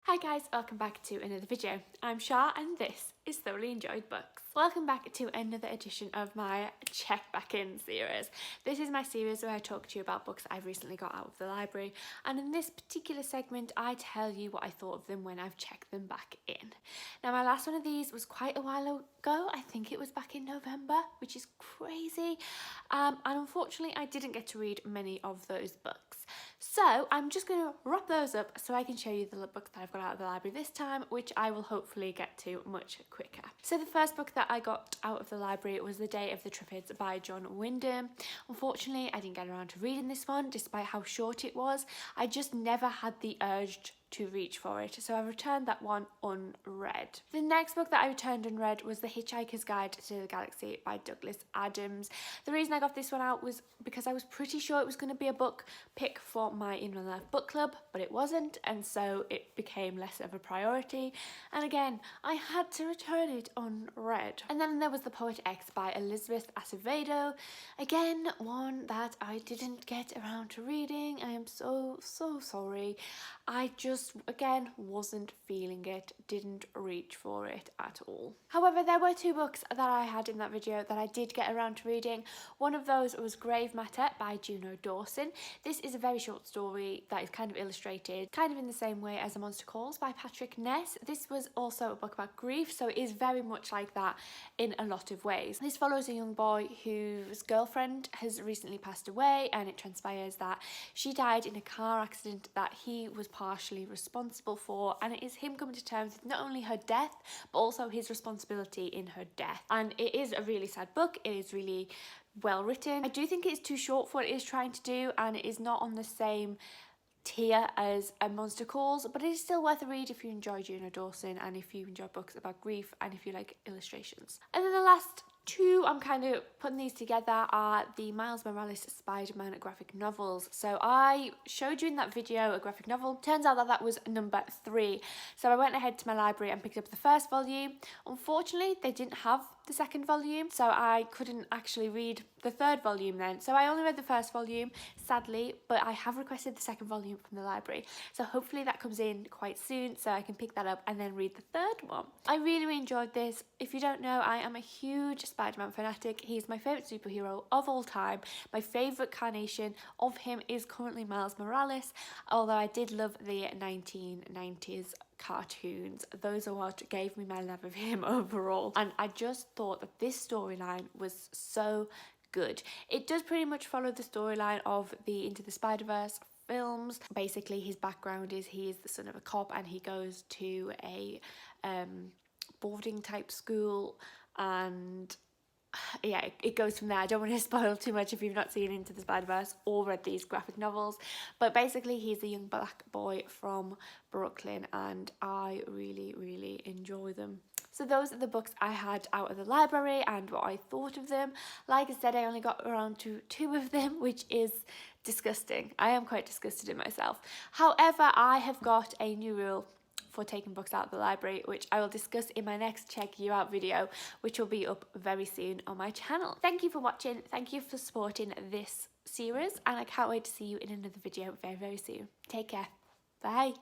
Hi guys, welcome back to another video. I'm Shah and this is Thoroughly Enjoyed Books. Welcome back to another edition of my Check Back In series. This is my series where I talk to you about books I've recently got out of the library, and in this particular segment I tell you what I thought of them when I've checked them back in. Now my last one of these was quite a while ago, I think it was back in November, which is crazy, and unfortunately I didn't get to read many of those books. So I'm just going to wrap those up so I can show you the books that I've got out of the library this time, which I will hopefully get to much quicker. So the first book that I got out of the library was The Day of the Triffids by John Wyndham. Unfortunately, I didn't get around to reading this one, despite how short it was. I just never had the urge to reach for it, so I returned that one unread. The next book that I returned unread was The Hitchhiker's Guide to the Galaxy by Douglas Adams. The reason I got this one out was because I was pretty sure it was going to be a book pick for my In Real Life book club, but it wasn't, and so it became less of a priority, and again I had to return it unread. And then there was The Poet X by Elizabeth Acevedo, again one that I didn't get around to reading. I am so sorry. I just, again, wasn't feeling it, didn't reach for it at all. However, there were two books that I had in that video that I did get around to reading. One of those was Grave Matter by Juno Dawson. This is a very short story that is kind of illustrated, kind of in the same way as A Monster Calls by Patrick Ness. This was also a book about grief, so it is very much like that in a lot of ways. This follows a young boy whose girlfriend has recently passed away, and it transpires that she died in a car accident that he was partially responsible for, and it is him coming to terms with not only her death but also his responsibility in her death. And it is a really sad book. It is really well written. I do think it's too short for what it is trying to do, and it is not on the same tier as A Monster Calls, but it is still worth a read if you enjoy Juno Dawson and if you enjoy books about grief and if you like illustrations. And then the last two, I'm kind of putting these together, are the Miles Morales Spider-Man graphic novels. So I showed you in that video a graphic novel. Turns out that that was number 3. So I went ahead to my library and picked up the first volume. Unfortunately, they didn't have the second volume, so I couldn't actually read the third volume then. So I only read the first volume, sadly, but I have requested the second volume from the library. So hopefully that comes in quite soon so I can pick that up and then read the third one. I really enjoyed this. If you don't know, I am a huge Spider-Man fanatic. He's my favourite superhero of all time. My favourite carnation of him is currently Miles Morales, although I did love the 1990s cartoons. Those are what gave me my love of him overall, and I just thought that this storyline was so good. It does pretty much follow the storyline of the Into the Spider-Verse films. Basically his background is he is the son of a cop and he goes to a boarding type school, and yeah, it goes from there. I don't want to spoil too much if you've not seen Into the Spider-Verse or read these graphic novels, but basically he's a young black boy from Brooklyn and I really enjoy them. So those are the books I had out of the library and what I thought of them. Like I said, I only got around to 2 of them, which is disgusting. I am quite disgusted in myself. However, I have got a new rule for taking books out of the library, which I will discuss in my next Check You Out video, which will be up very soon on my channel. Thank you for watching, thank you for supporting this series, and I can't wait to see you in another video very soon. Take care, bye.